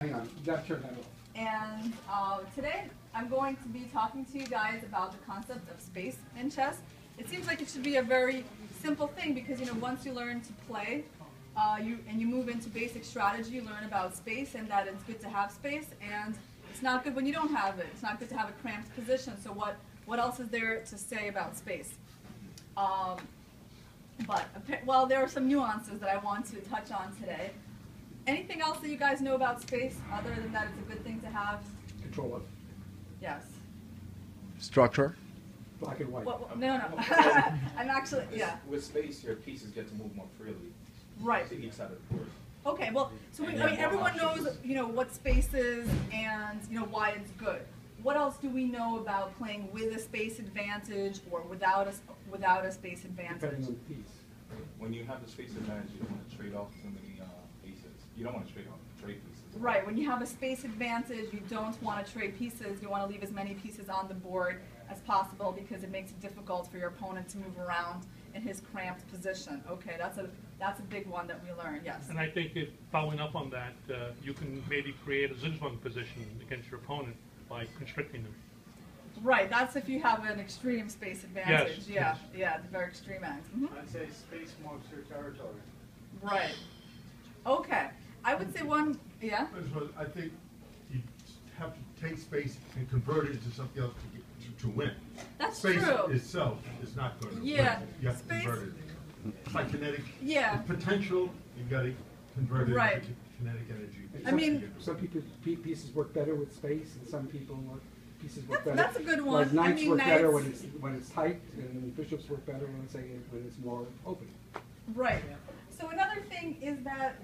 Hang on, you gotta turn that off. And today I'm going to be talking to you guys about the concept of space in chess. It seems like it should be a very simple thing because once you learn to play, you move into basic strategy, you learn about space and that it's good to have space, and it's not good when you don't have it. It's not good to have a cramped position. So what else is there to say about space? Well, there are some nuances that I want to touch on today. Anything else that you guys know about space other than that it's a good thing to have? Control F. Yes. Structure? Black and white. Well, no. I'm actually, yeah. With space, your pieces get to move more freely. Right. To each side of the board. Okay, well, so everyone knows, what space is and, why it's good. What else do we know about playing with a space advantage or without a space advantage? Depending on the piece. When you have the space advantage, you don't want to trade off too many pieces. You don't want to trade pieces. Right, when you have a space advantage, you don't want to trade pieces. You want to leave as many pieces on the board as possible because it makes it difficult for your opponent to move around in his cramped position. Okay, that's a big one that we learned, yes. And I think following up on that, you can maybe create a Zugzwang position against your opponent by constricting them. Right, that's if you have an extreme space advantage. Yes, yeah, the very extreme end. Mm-hmm. I'd say space marks your territory. Right. Okay. I would say one, yeah? I think you have to take space and convert it into something else to win. That's space true. itself is not going to win. Yeah. You have Space, to convert it. It's like kinetic. Yeah. The potential, you've got to convert it Right. into kinetic energy. I mean, some pieces work better with space, and some pieces work better. That's a good one. Like knights work better knights, when it's tight, and bishops work better when it's more open. Right. So another thing is that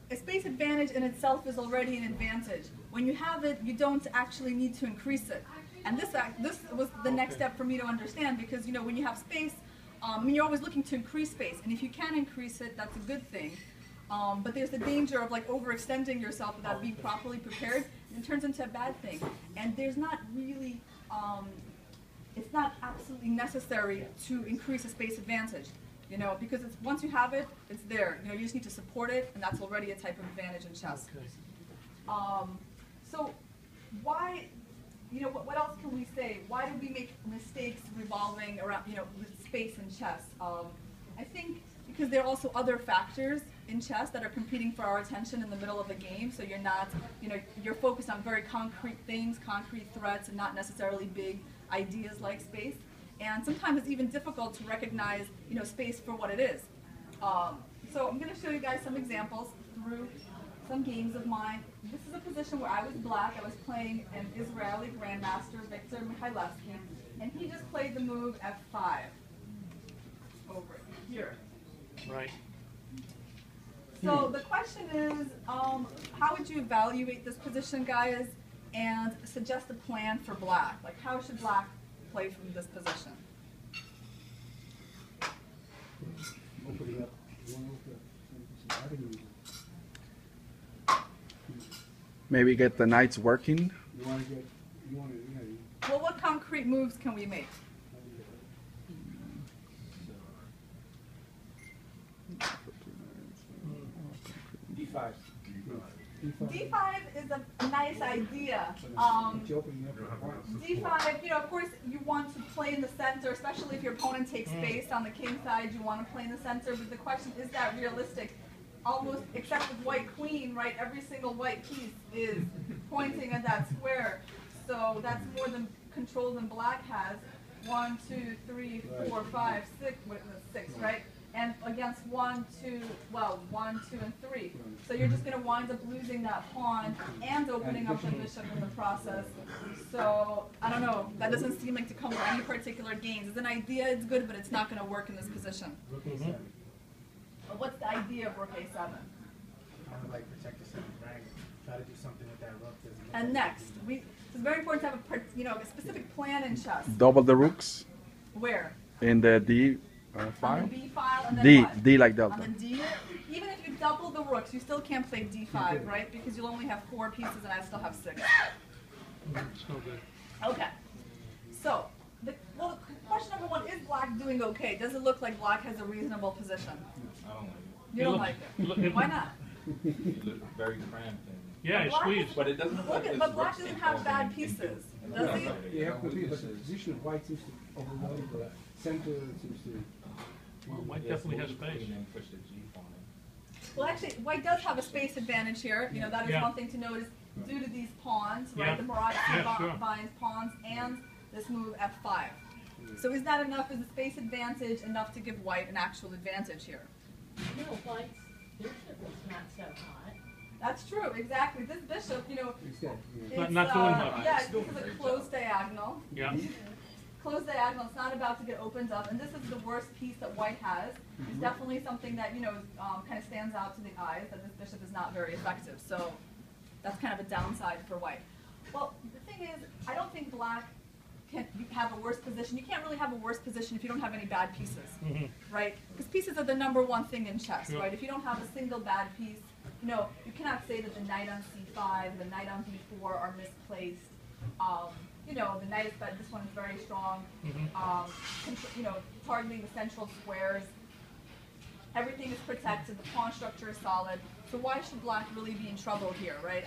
a space advantage in itself is already an advantage. When you have it, you don't actually need to increase it. And this was the next step for me to understand because when you have space, you're always looking to increase space, and if you can increase it, that's a good thing. But there's the danger of overextending yourself without being properly prepared, and it turns into a bad thing. And there's not really, it's not absolutely necessary to increase a space advantage, because once you have it, it's there. You just need to support it, and that's already a type of advantage in chess. Okay. So why, what else can we say? Why do we make mistakes revolving around, with space in chess? I think because there are also other factors in chess that are competing for our attention in the middle of a game. So you're not, you're focused on very concrete things, concrete threats, and not necessarily big ideas like space. And sometimes it's even difficult to recognize, space for what it is. So I'm going to show you guys some examples through some games of mine. This is a position where I was black. I was playing an Israeli grandmaster, Victor Mikhailevsky, and he just played the move F5 over here. Right. So the question is, how would you evaluate this position, guys, and suggest a plan for black? Like, how should black play from this position? Open it up. You want to open it? Maybe get the knights working. Well, what concrete moves can we make? D5. D5 is a nice idea. D5, of course, you want to play in the center, especially if your opponent takes space on the king side. You want to play in the center, but the question is that realistic? Almost, except with white queen, right? Every single white piece is pointing at that square, so that's more than control than black has. 1, 2, 3, 4, 5, 6. Wait, that's 6, right? And against 1, 2, and 3. So you're just going to wind up losing that pawn and opening up the bishop in the process. So, I don't know, that doesn't seem like to come with any particular gains. As an idea, it's good, but it's not going to work in this position. Rook A7. But what's the idea of Rook A7? Kind of like protect the seventh rank. Try to do something with that rook. And next, it's very important to have a specific plan in chess. Double the rooks. Where? In the D On file. the B file, and then D, what? D like On the delta. D, even if you double the rooks, you still can't play D5, right? Because you'll only have 4 pieces and I still have 6. It's no good. Okay. So, question number 1, is black doing okay? Does it look like black has a reasonable position? I don't like it. You don't like it. Why not? You look very cramped and. Yeah, Black squeeze. is- But it doesn't look like this. But black rust doesn't can have cause bad any pieces, inconvenience. does he? You have to be, but the position of white seems to overload the center, seems to. Well, white Yes, definitely has move space. clean and push the G on it. Well, actually, white does have a space advantage here. You know, that is Yeah. one thing to notice due to these pawns, right? Yeah. The Mirage Yeah, sure. Vines pawns and this move F5. So is that enough? Is the space advantage enough to give white an actual advantage here? No, White's bishop is not so hot. That's true, exactly. This bishop, you know, Instead, it's, Not doing much. yeah, It's doing this a is a great closed job. diagonal. Yeah. Closed diagonal, it's not about to get opened up, and this is the worst piece that white has. It's definitely something that, you know, kind of stands out to the eyes, that this bishop is not very effective. So that's kind of a downside for white. Well, the thing is, I don't think black can have a worse position. You can't really have a worse position if you don't have any bad pieces, right? Because pieces are the number one thing in chess, Sure. right? If you don't have a single bad piece, you know, you cannot say that the knight on c5, the knight on b4 are misplaced. You know, the knight is, but this one is very strong. You know, targeting the central squares. Everything is protected. The pawn structure is solid. So why should black really be in trouble here, right?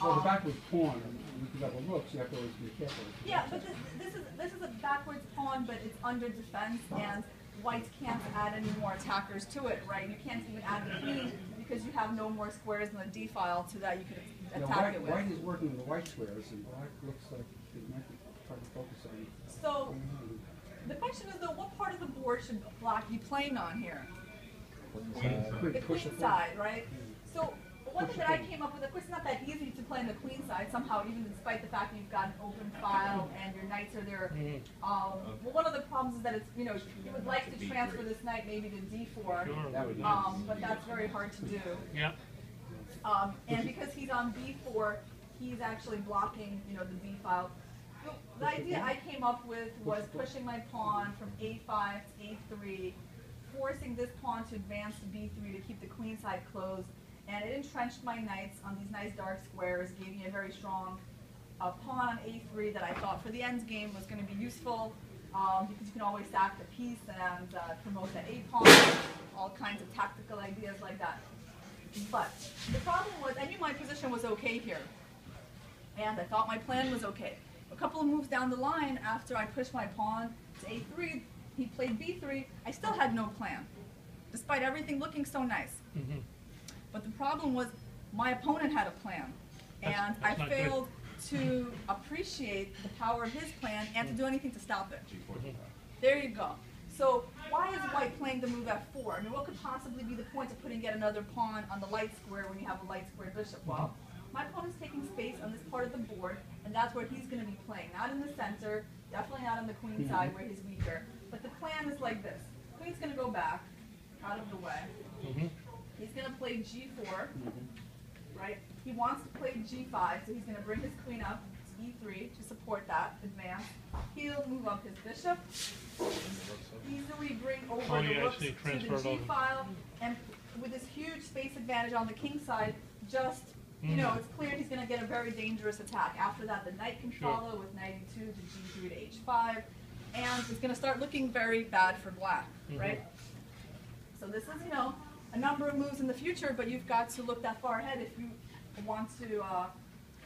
well, the backwards pawn, with the double rooks, you have to always be careful. Yeah, but this is a backwards pawn, but it's under defense, and white can't add any more attackers to it, right? You can't even add the queen because you have no more squares in the d file to that you could Now, attack it with. white is working with the white squares, and black looks like it might be trying to focus on. So the question is though, what part of the board should black be playing on here? The queen side, right? So one thing that I came up with, of course, it's not that easy to play on the queen side somehow, even despite the fact that you've got an open file and your knights are there. Well, one of the problems is that it's, you know, you would like to transfer this knight maybe to d4, Sure. That would be but that's very hard to do. Yeah. And because he's on b4, he's actually blocking, you know, the d file. So the idea I came up with was pushing my pawn from a5 to a3, forcing this pawn to advance to b3 to keep the queen side closed, and it entrenched my knights on these nice dark squares, gave me a very strong pawn on a3 that I thought for the end game was going to be useful, because you can always sack the piece and promote the a pawn, all kinds of tactical ideas like that. But the problem was, I knew my position was okay here, and I thought my plan was okay. A couple of moves down the line, after I pushed my pawn to a3, he played b3, I still had no plan, despite everything looking so nice. But the problem was, my opponent had a plan, and That's I not good. failed to appreciate the power of his plan and to do anything to stop it. There you go. So why is white playing the move f4? I mean, what could possibly be the point of putting yet another pawn on the light square when you have a light square bishop? Well, my opponent's taking space on this part of the board, and that's where he's going to be playing. Not in the center, definitely not on the queen side where he's weaker. But the plan is like this. Queen's going to go back, out of the way. He's going to play g4, right? He wants to play g5, so he's going to bring his queen up to e3 to support that advance. He'll move up his bishop, easily bring over Oh, the yeah, I rooks see. to the Transfer it g over. file, and with this huge space advantage on the king side, just, you know, it's clear he's going to get a very dangerous attack. After that, the knight can Sure. follow with knight e2 to g3 to h5, and it's going to start looking very bad for black, right? So this is, you know, a number of moves in the future, but you've got to look that far ahead if you want to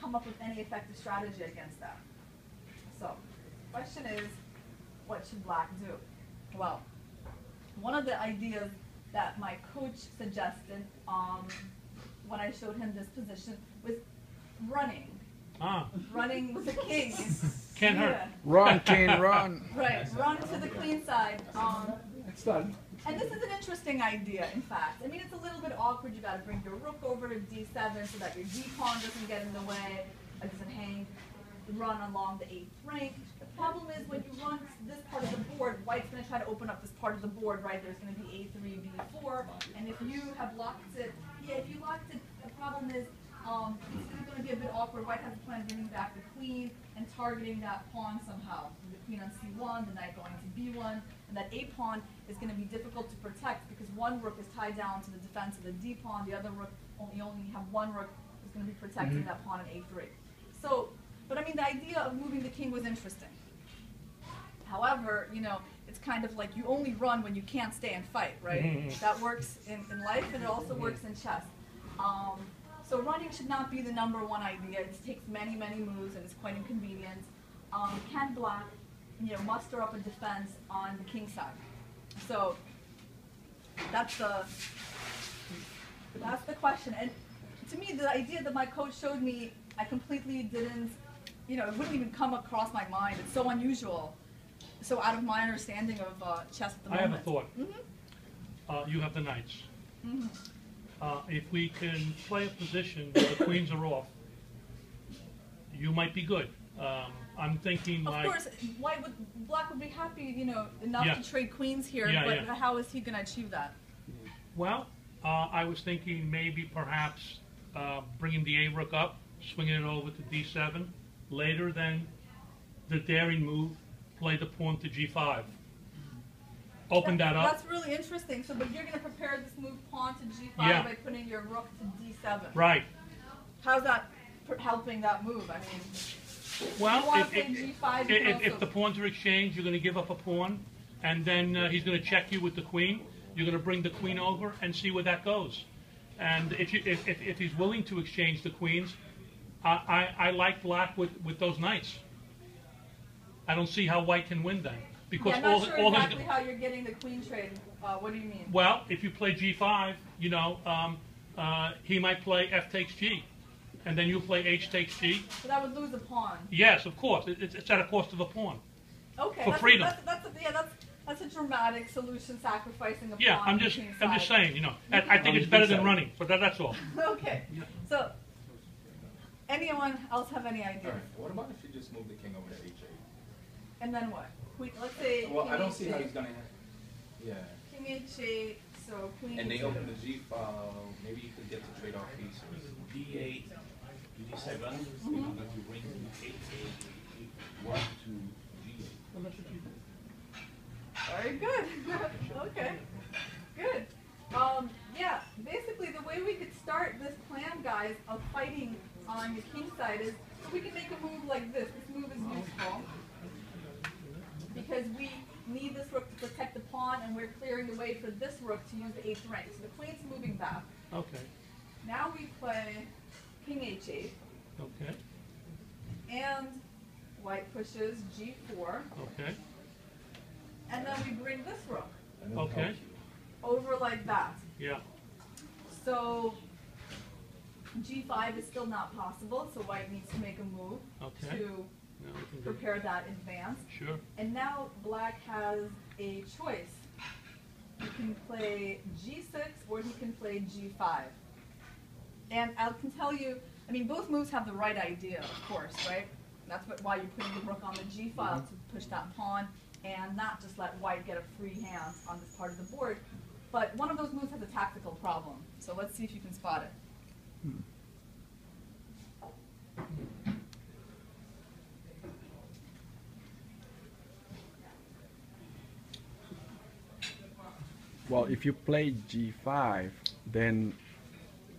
come up with any effective strategy against that. So, the question is, what should black do? Well, one of the ideas that my coach suggested when I showed him this position was running. Running with the king. Can't hurt. Yeah. Run, king, run. Right, run to the queen side. It's done. And this is an interesting idea, in fact. I mean, it's a little bit awkward. You got to bring your rook over to d7 so that your d pawn doesn't get in the way, it doesn't hang. Run along the 8th rank. The problem is when you run this part of the board, white's going to try to open up this part of the board, right? There's going to be a3, b4, and if you have locked it, if you locked it, the problem is it's going to be a bit awkward. White has a plan of bringing back the queen and targeting that pawn somehow. The queen on c1, the knight going to b1, and that a pawn is going to be difficult to protect because one rook is tied down to the defense of the d pawn, the other rook, you only have one rook is going to be protecting that pawn on a3. So, but I mean, the idea of moving the king was interesting. However, you know, it's kind of like you only run when you can't stay and fight, right? That works in life and it also works in chess. So running should not be the number one idea. It takes many, many moves and it's quite inconvenient. Can black, muster up a defense on the king side? So that's the question. And to me, the idea that my coach showed me, I completely didn't, it wouldn't even come across my mind. It's so unusual, so out of my understanding of chess at the I moment. have a thought. You have the knights. If we can play a position where the queens are off, you might be good. I'm thinking Of like... course, black would be happy, enough Yeah. to trade queens here, Yeah, but yeah. how is he going to achieve that? Well, I was thinking maybe perhaps bringing the A-rook up, swinging it over to D7. Later then, the daring move, play the pawn to G5. Open that up. That's really interesting. So, but you're going to prepare this move pawn to G5 Yeah. by putting your rook to D7. Right. How's that helping that move? I mean, Well, you want to play G5, you can if also... the pawns are exchanged, you're going to give up a pawn, and then he's going to check you with the queen. You're going to bring the queen over and see where that goes. And if he's willing to exchange the queens, I like black with those knights. I don't see how white can win then. Because I'm not sure exactly how you're getting the queen trade. What do you mean? Well, if you play G5, he might play F takes G, and then you play H takes G. So that would lose a pawn. Yes, of course. It's at a cost of a pawn. Okay. For freedom. That's a dramatic solution, sacrificing a pawn. Yeah, I'm just saying. I think it's better than running, but that's all. Okay. So, anyone else have any ideas? Alright, what about if you just move the king over to H8? And then what? Let's say. Well, king I don't see how H8. he's gonna yeah. King H8, so queen. And they H8. open the G file, maybe you could get to trade off pieces. D8 to D7, but you bring H8, 1 to G8. Very good. Okay. Good. Yeah, basically the way we could start this plan, guys, of fighting on the king side is we can make a move like this. This move is useful because we need this rook to protect the pawn, and we're clearing the way for this rook to use the 8th rank. So the queen's moving back. Okay. Now we play king H8, Okay. and white pushes G4, Okay. and then we bring this rook Okay. over like that. Yeah. So G5 is still not possible, so white needs to make a move Okay. to Now we can do. prepare that advance. Sure. And now black has a choice. He can play G6 or he can play G5. And I can tell you, I mean, both moves have the right idea, of course, right? That's why you're putting the rook on the G file to push that pawn and not just let white get a free hand on this part of the board. But one of those moves has a tactical problem. So let's see if you can spot it. Well, if you play G5, then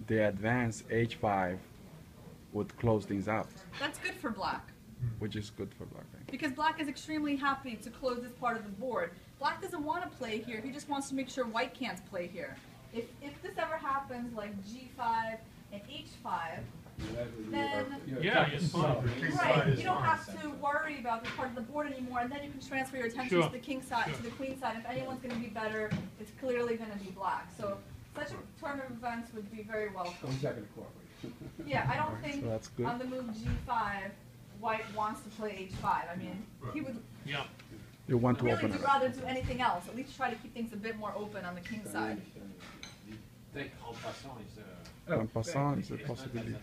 the advance H5 would close things up, That's good for black, which is good for black. I think. because black is extremely happy to close this part of the board. Black doesn't want to play here, he just wants to make sure white can't play here. If this ever happens, like G5 and H5, then Yeah, it's fine. right, you don't have to worry about this part of the board anymore, and then you can transfer your attention Sure. to the king side, Sure. to the queen side. If anyone's going to be better, it's clearly going to be black. So such a turn of events would be very welcome. He's not gonna cooperate. Yeah, I don't think So that's good. on the move G5, white wants to play H5. I mean, he would Yeah. You want to really open would it. rather do anything else. At least try to keep things a bit more open on the king side. Take en passant is En passant is a possibility,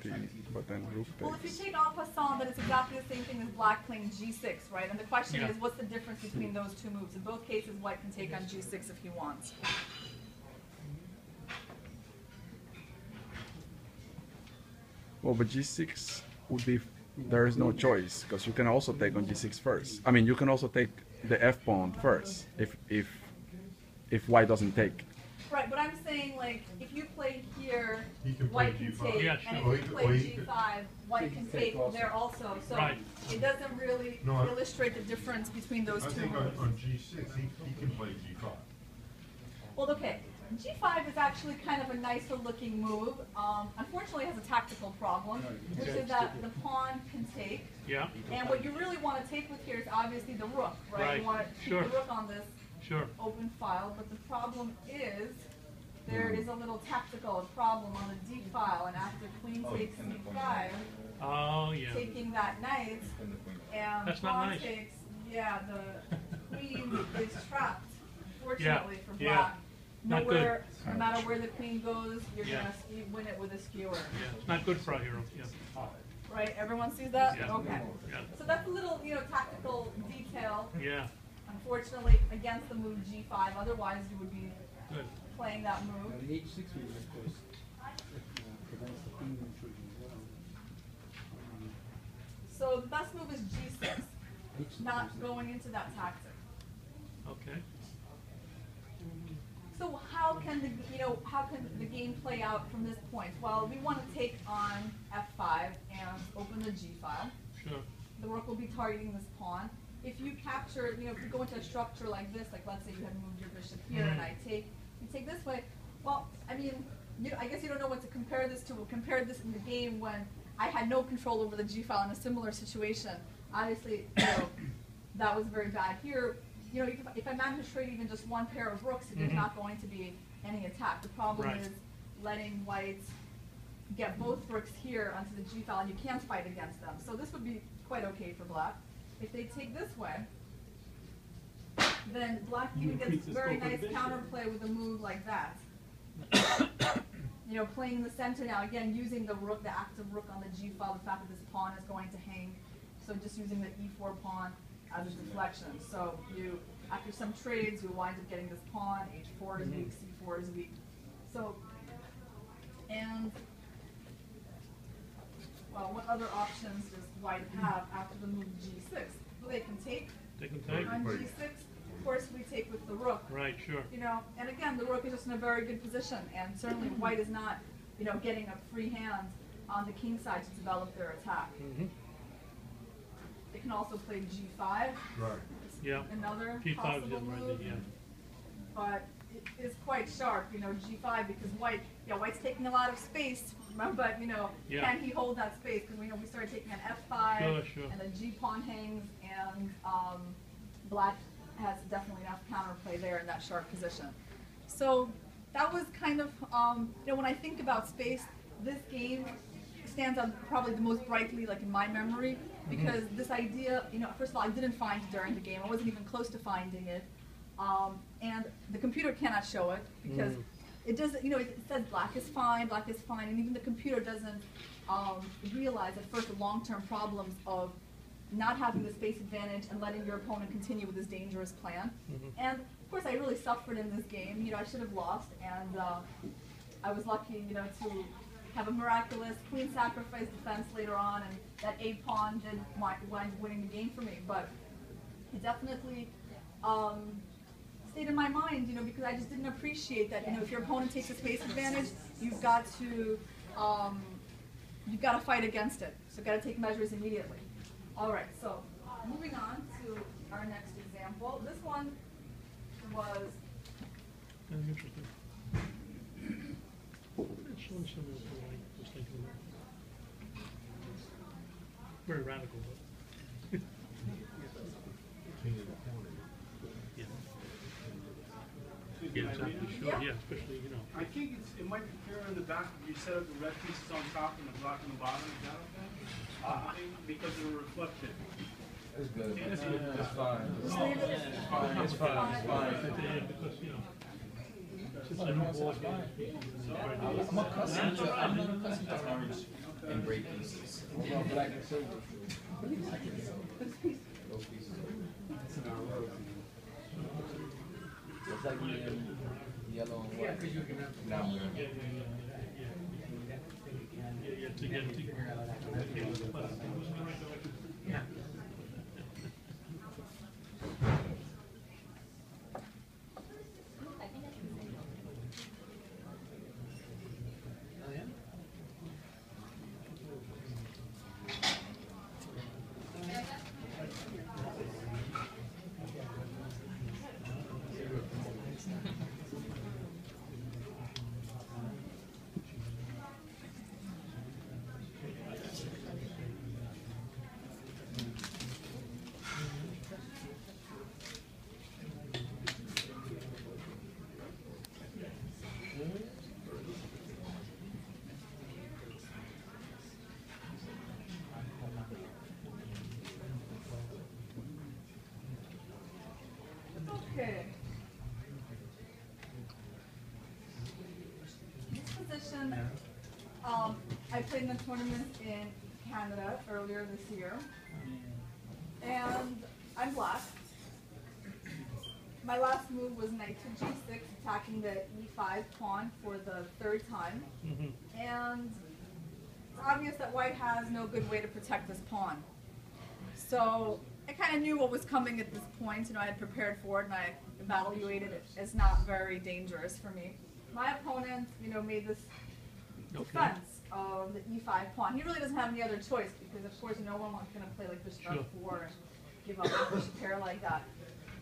but then rook Well, if you takes. take en passant, then it's exactly the same thing as black playing G6, right? And the question Yeah. is, what's the difference between those two moves? In both cases, white can take on G6 if he wants. Well, but G6 would be, there is no choice, because you can also take on G6 first. I mean, you can also take the F pawn first, if white doesn't take. Right, but I'm saying, like, if you play here, He can play white can G5. take, Yeah, and sure. if you Or play he could- G5, white can take also. there also. So Right. it doesn't really No, I- illustrate the difference between those I two think moves. on G6, he can play G5. Well, okay, G5 is actually kind of a nicer looking move. Unfortunately, it has a tactical problem, which is that the pawn can take. Yeah. And what you really want to take with here is obviously the rook, right? Right. You want to keep Sure. the rook on this Sure. open file, but the problem is there is a little tactical problem on the d file, and after queen takes c5, Oh, yeah. taking that knight, and That's not pawn nice. takes, yeah, the queen is trapped, fortunately for yeah. black. Not Nowhere, no matter where the queen goes, you're Yeah. gonna win it with a skewer. Yeah, it's not good for our hero. Yeah. Right? Everyone sees that? Yeah. Okay. Yeah. So that's a little, tactical detail. Yeah. Unfortunately, against the move g5. Otherwise, you would be Good. playing that move. The h6 move, of course, prevents the queen intrusion as well. So the best move is g6, H6 not is- going into that tactic. Okay. So how can the game play out from this point? Well, we want to take on f5 and open the g file. Sure. The rook will be targeting this pawn. If you capture, if you go into a structure like this, like let's say you had moved your bishop here and I take, you take this way. Well, I mean, I guess you don't know what to compare this to. We'll compare this in the game when I had no control over the g file in a similar situation. Obviously, that was very bad here. If I manage to trade even just one pair of rooks, there's not going to be any attack. The problem Right. is letting white get both rooks here onto the g file, and you can't fight against them. So this would be quite okay for black. If they take this way, then black even gets very nice counterplay with a move like that. Playing in the center now, again, using the rook, the active rook on the g file, the fact that this pawn is going to hang. So just using the e4 pawn as a deflection. So after some trades, you wind up getting this pawn, h4 is weak, c4 is weak. So, well, what other options does white have after the move g6? Well, they can take. They can take. On g6, of course, we take with the rook. Right. Sure. And again, the rook is just in a very good position, and certainly white is not, getting a free hand on the king side to develop their attack. Mm-hmm. They can also play g5. Right. Yeah. Another P5 is possible the right move. thing, yeah. But it is quite sharp, g5, because white's taking a lot of space, but, Yeah. can he hold that space? Because we started taking an f5, Sure, sure. and the g pawn hangs, and black has definitely enough counterplay there in that sharp position. So that was kind of, when I think about space, this game stands out probably the most brightly, like in my memory, because this idea, first of all, I didn't find it during the game. I wasn't even close to finding it. And the computer cannot show it because it doesn't, it says black is fine, and even the computer doesn't realize at first the long-term problems of not having the space advantage and letting your opponent continue with this dangerous plan. And of course, I really suffered in this game. I should have lost, and I was lucky, to have a miraculous queen sacrifice defense later on, and that a pawn did wind up winning the game for me. But it definitely stayed in my mind, because I just didn't appreciate that. If your opponent takes a space advantage, you've got to fight against it. So you've got to take measures immediately. All right. So moving on to our next example. This one was. That's interesting. It's showing some of what I was thinking about. Very radical, but. Yeah, exactly. Sure. Yeah. Yeah, especially I think it might be clearer in the back if you set up the red pieces on top and the black on the bottom. Is that okay? Because they're reflected. It's good. That's good. It's fine. Just leave it. It's fine. It's fine. because since I don't board I'm accustomed to orange and gray pieces. Black and silver. Those pieces are it's like yellow and white. Now to get yeah. I played in the tournament in Canada earlier this year, and I'm black. My last move was knight to g6, attacking the e5 pawn for the third time. And it's obvious that white has no good way to protect this pawn. So I kind of knew what was coming at this point. You know, I had prepared for it, and I evaluated it as not very dangerous for me. My opponent, you know, made this defense of the e5 pawn. He really doesn't have any other choice because, of course, no one wants going to play like bishop f4 and give up a bishop pair like that.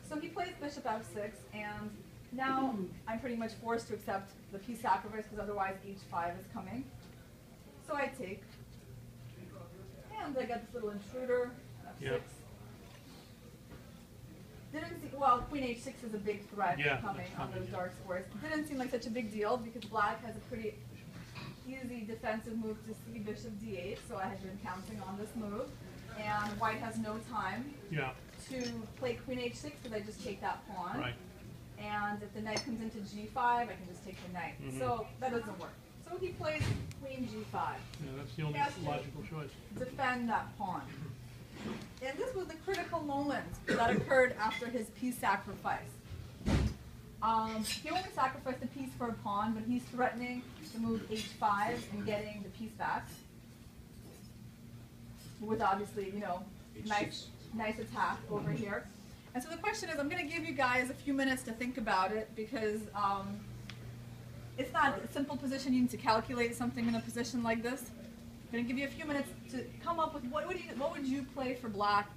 So he plays bishop f6, and now I'm pretty much forced to accept the piece sacrifice because otherwise h5 is coming. So I take, and I got this little intruder, f6. Didn't see, well, queen h6 is a big threat coming on those dark squares. Didn't seem like such a big deal because black has a pretty easy defensive move to c bishop d8, so I had been counting on this move. And white has no time to play queen h6 because I just take that pawn. Right. And if the knight comes into g5, I can just take the knight. So that doesn't work. So he plays queen g5. Yeah, that's the only logical choice. Defend that pawn. And this was the critical moment that occurred after his piece sacrifice. He only sacrificed the piece for a pawn, but he's threatening to move h5 and getting the piece back. With obviously, you know, nice attack over here. And so the question is, I'm going to give you guys a few minutes to think about it because it's not a simple position. You need to calculate something in a position like this. I'm going to give you a few minutes to come up with what would you play for black.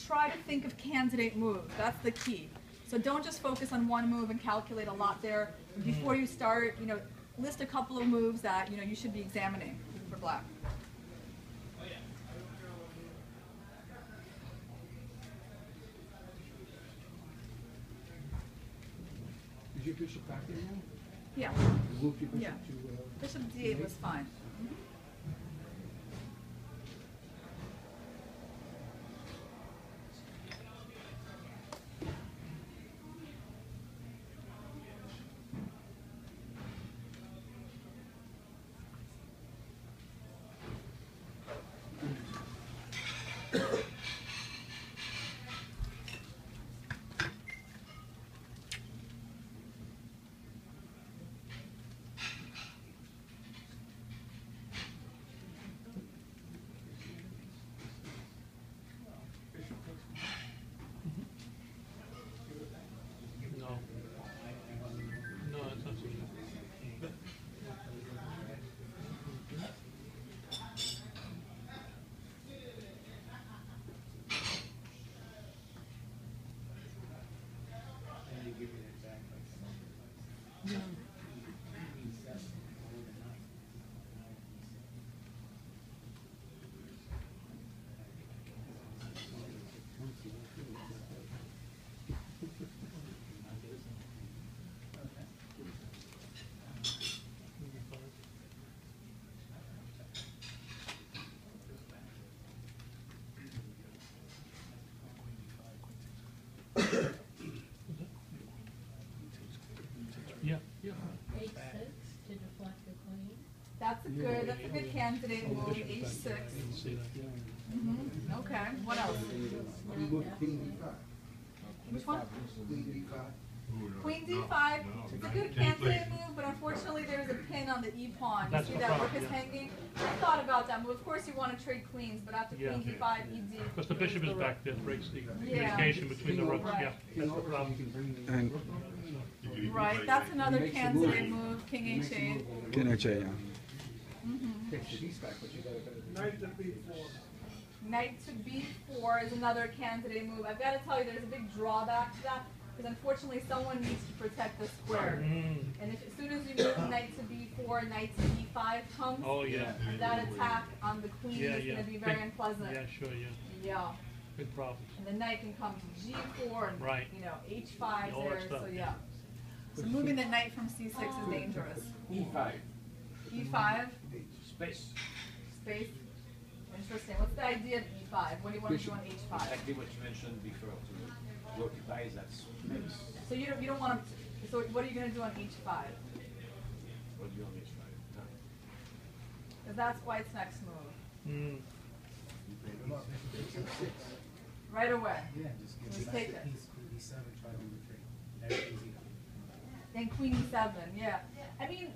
Try to think of candidate moves. That's the key. So don't just focus on one move and calculate a lot there. Before you start, you know, list a couple of moves that you should be examining for black. Is your bishop back there now? Yeah. You moved your bishop to... Bishop d8 was fine. H6 to deflect the queen. That's a good candidate move, h6. Okay, what else? You moved queen d5. Which one? Queen d5. Queen d5. It's a good candidate move, but unfortunately there's a pin on the e pawn. You That's see the that rook problem, is hanging? I thought about that move. Of course you want to trade queens, but after queen d5, ed. Because the bishop is back there, breaks the communication between the rooks. Right. That's the problem. And Right, that's another candidate move, king h8. king h8, yeah. Takes the piece back, but you got to... Knight to b4. Knight to b4 is another candidate move. I've got to tell you, there's a big drawback to that, because unfortunately someone needs to protect the square. And if, as soon as you move knight to b4, knight to e5 comes, that attack on the queen is going to be very unpleasant. Yeah, sure, Yeah. Big problem. And the knight can come to g4 and, you know, h5 All there, that stuff, so yeah. So moving the knight from c6 is dangerous. E5. e5, Space. space. Interesting. What's the idea of e5? What do you want to do on h5? Exactly what you mentioned before, to occupy that space. So you don't want to. So what are you going to do on h5? What do you want me to try? because that's white's next move. Mm. Right away. Yeah, just We give take it. it. Queen E7, try to move the trade. Very easy. Then queen e7, yeah. I mean,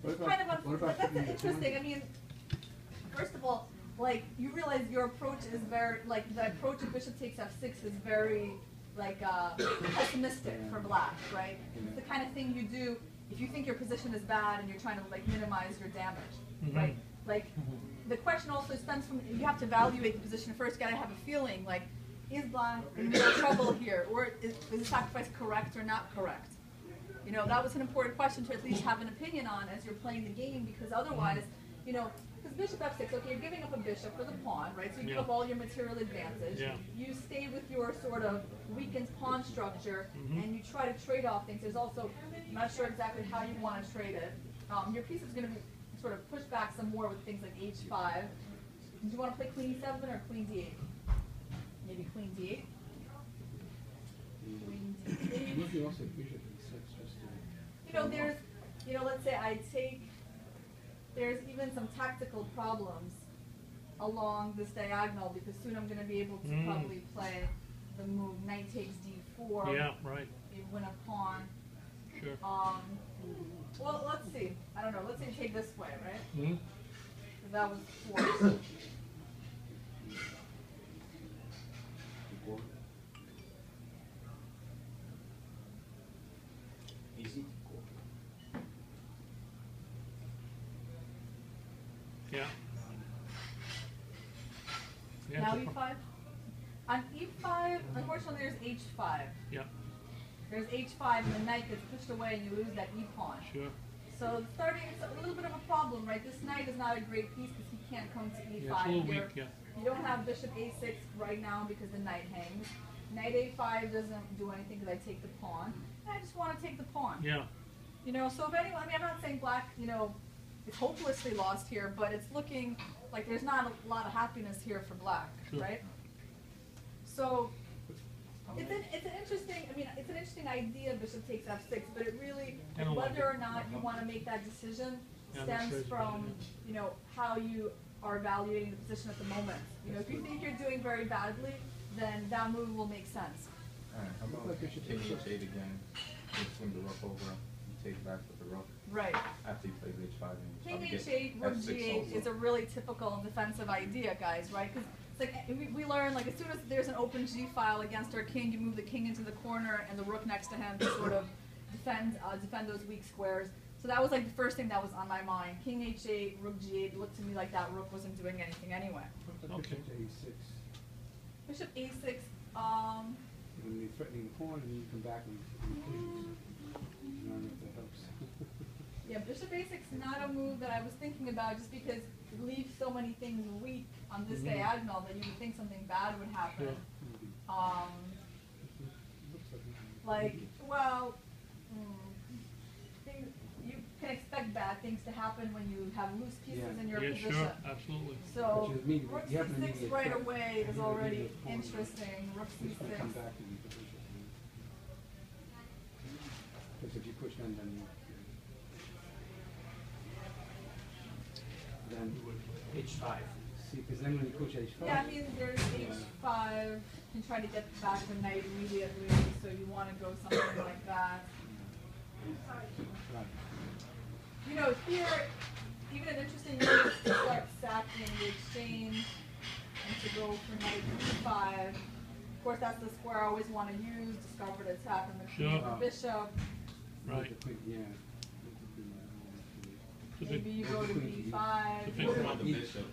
What it's about- kind of what about that's putting the interesting. pawn? I mean, first of all, like you realize your approach is very like the approach of bishop takes f6 is very like pessimistic for black, right? It's the kind of thing you do if you think your position is bad and you're trying to like minimize your damage, right? Like the question also stems from you have to evaluate the position first. You gotta have a feeling like is black in real trouble here, or is the sacrifice correct or not correct? You know, that was an important question to at least have an opinion on as you're playing the game, because otherwise, you know, because bishop f6, okay, you're giving up a bishop for the pawn, right? So you give up all your material advantage. Yeah. You stay with your sort of weakened pawn structure, and you try to trade off things. There's also, I'm not sure exactly how you want to trade it. Your piece is going to be sort of pushed back some more with things like h5. Do you want to play queen e7 or queen d8? Maybe queen d8? Queen d8. Maybe also bishop E6 just to. You know, there's, you know, let's say I take, there's even some tactical problems along this diagonal, because soon I'm going to be able to probably play the move knight takes d4. Yeah, right. You win a pawn. Sure. Well, let's see. I don't know. Let's say take this way, right? Mm. 'Cause that was forced. Easy. Yeah. Yeah, Now it's a pro- e5. On e5, unfortunately, there's h5. Yeah, There's h5, and the knight gets pushed away, and you lose that e pawn. sure. So starting, it's a little bit of a problem, right? This knight is not a great piece because he can't come to e5 Yeah, it's a little here. weak, yeah. You don't have bishop a6 right now because the knight hangs. Knight a5 doesn't do anything because I take the pawn. And I just want to take the pawn. Yeah, You know, so if anyone, I mean, I'm not saying black, you know, is hopelessly lost here, but it's looking like there's not a lot of happiness here for black, Sure. right? So it's an interesting, I mean, it's an interesting idea, bishop takes f6, but it really, I don't like whether it. or not you want to make that decision Yeah, that's stems crazy. from, you know, how you are evaluating the position at the moment. You know, if you think you're doing very badly, then that move will make sense. Alright, how about king h8 again? You swing the rook over, you take back with the rook Right. after you play h5 and you King probably get h8, rook f6 g8 also. is a really typical defensive idea, guys, right? Because it's like we learn, like, as soon as there's an open g file against our king, you move the king into the corner and the rook next to him to sort of defend those weak squares. So that was like the first thing that was on my mind. King h8, rook g8 looked to me like that rook wasn't doing anything anyway. Okay. Bishop to A6. Bishop a6, When you're threatening the pawn, and then you come back and I don't know if that helps. yeah, bishop a6 is not a move that I was thinking about just because it leaves so many things weak on this diagonal that you would think something bad would happen. Sure. Like, well, you can expect bad things to happen when you have loose pieces Yeah. in your Yeah, position. sure, absolutely. So, But you immediately- rook you have an c6 immediate right threat. away is You already immediately pawn. interesting. Rook It's gonna come c6. back and you put bishop. Because if you push them, then H5. see, because then when you push h5. Yeah, I mean, there's h5. You can try to get back the knight immediately, so you want to go something like that. Right. You know, here, even an interesting move is to start sacking the exchange and to go for knight e5. Of course, that's the square I always want to use, discovered attack on the queen Sure. and the bishop. Right. The queen, yeah. It's a Maybe big- you go to b5. It's a You big go On the to bishop.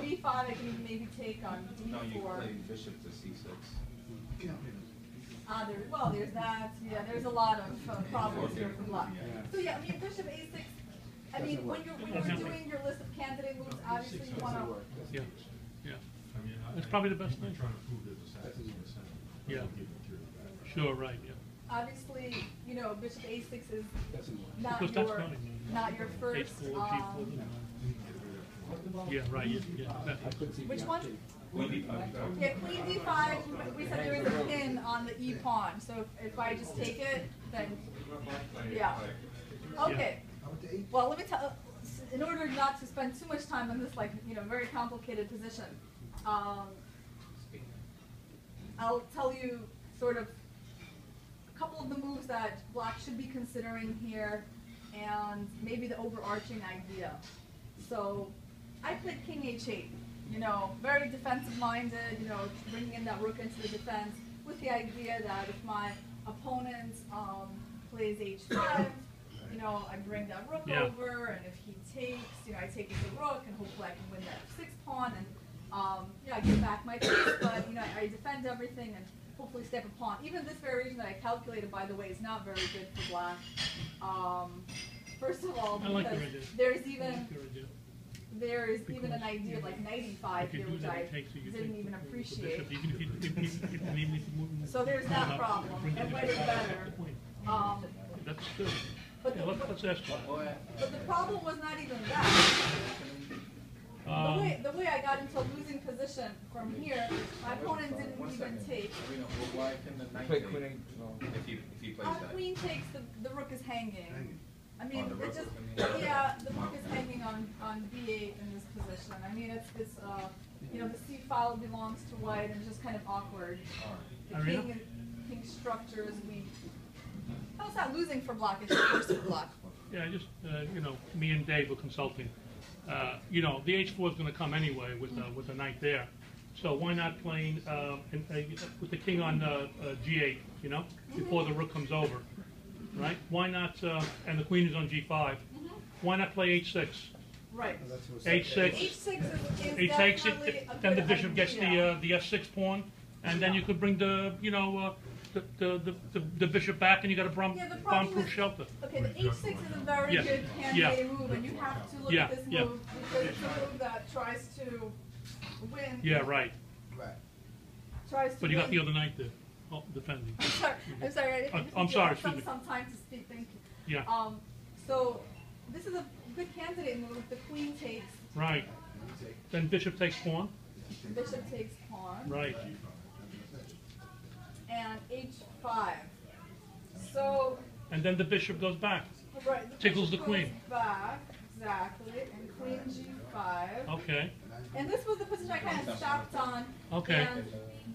b5, I can even maybe take on No, you d4. play bishop to c6. There's that. Yeah, there's a lot of problems here for black. Yeah. So yeah, I mean, bishop a6. I mean, when you're doing your list of candidate moves, obviously you want to. Yeah, yeah. It's probably the best thing. Yeah. Sure, right, yeah. Obviously, you know, bishop a6 is Doesn't work. not Because that's your coming. not your first. H4, G4. Yeah, right, yeah. I could see Which the one? option. Queen d5. Yeah, queen d5. We said there is a pin on the e pawn, so if I just take it, then yeah. Okay. Well, let me tell. in order not to spend too much time on this, like, very complicated position, I'll tell you sort of a couple of the moves that black should be considering here, and maybe the overarching idea. So I played king h8, very defensive-minded, bringing in that rook into the defense, with the idea that if my opponent plays h5, I bring that rook over, and if he takes, I take the rook, and hopefully I can win that f6 pawn, and I get back my piece, but I defend everything and hopefully step a pawn. Even this variation that I calculated, by the way, is not very good for black. First of all, because there is even an idea of like knight e5 here, which I didn't even appreciate. So there's that problem, and white is better. That's good. But Let's ask you. But the problem was not even that. The way I got into a losing position from here, my opponent didn't even take. Why can the knight take? If he plays that. Queen takes, the rook is hanging. I mean, On the rook, it just, I mean. yeah, the rook is hanging on b8 in this position. I mean, it's the c file belongs to white, and it's just kind of awkward. The king structure is weak. No, it's not losing for black, it's worse for black. Yeah, just, me and Dave were consulting. The h4 is going to come anyway with the knight there. So why not playing with the king on g8, before the rook comes over, right? Why not, and the queen is on g5, why not play h6? Right. h6, H6 he takes it, definitely a then the good bishop gets idea. the f6 pawn, and then you could bring the bishop back, and you got a bomb-proof shelter. Okay, the h6 is a very Yes. good candidate move, and you have to look at this move because it's a move that tries to win. Yeah, right. Tries to But you got win. the other knight there, defending. I'm sorry. I didn't I'm sorry, excuse me. some time to speak. Thank you. Yeah. So this is a good candidate move. The queen takes. Right. Then bishop takes pawn. Bishop takes pawn. Right. And h5. So. And then the bishop goes back. Right. The Tickles the bishop queen. goes back, exactly, and queen g5. Okay. And this was the position I kind of stopped on. Okay. And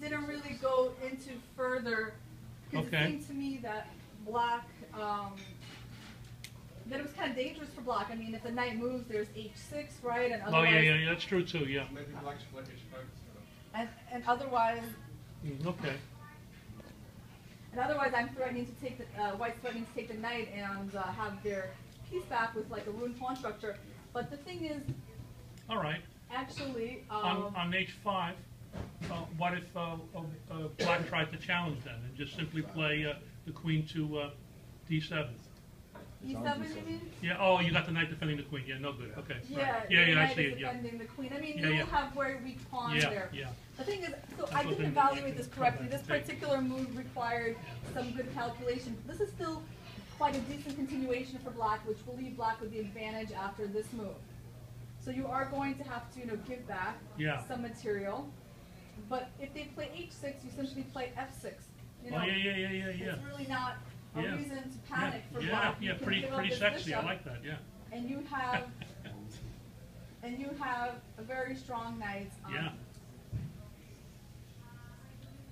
didn't really go into further because it seemed to me that black, that it was kind of dangerous for black. I mean, if the knight moves, there's h6, right? And otherwise, yeah, that's true too, yeah. Maybe black's play h5. And otherwise, Okay. and otherwise, I'm threatening to take the white's threatening to take the knight and have their piece back with like a ruined pawn structure. But the thing is, All right. actually, On h5, what if black tried to challenge then and just simply play the queen to d7? e7, you mean? Yeah. Oh, you got the knight defending the queen. Yeah. No good. Okay. Yeah, Right. the Yeah. I knight see is it. Yeah. defending the queen. I mean, Yeah, you yeah. will have very weak pawns there. Yeah. The thing is, so I what didn't they- evaluate this correctly. This They- particular move required some good calculation. This is still quite a decent continuation for black, which will leave black with the advantage after this move. So you are going to have to, give back some material. But if they play h6, you simply play f6. Oh, yeah. It's really not a Yeah. reason to panic for Yeah. black. You Yeah. can Pretty give up this sexy. I bishop, like that. Yeah. and you have a very strong knight on. Yeah.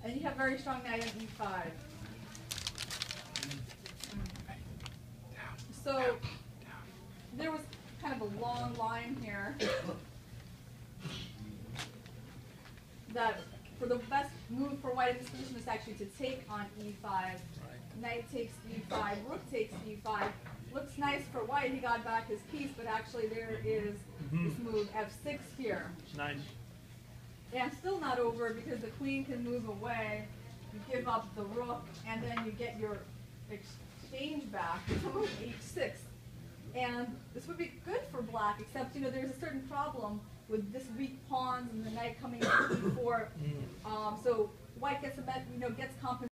And you have very strong knight on e5. So there was kind of a long line here that for the best move for white in this position is actually to take on e5. Knight takes e5, rook takes e5. Looks nice for white, he got back his piece, but actually there is this move f6 here. Nice. And still not over because the queen can move away, you give up the rook, and then you get your exchange back with move h6. And this would be good for black, except there's a certain problem with this weak pawns and the knight coming into e4. So white gets gets compensated.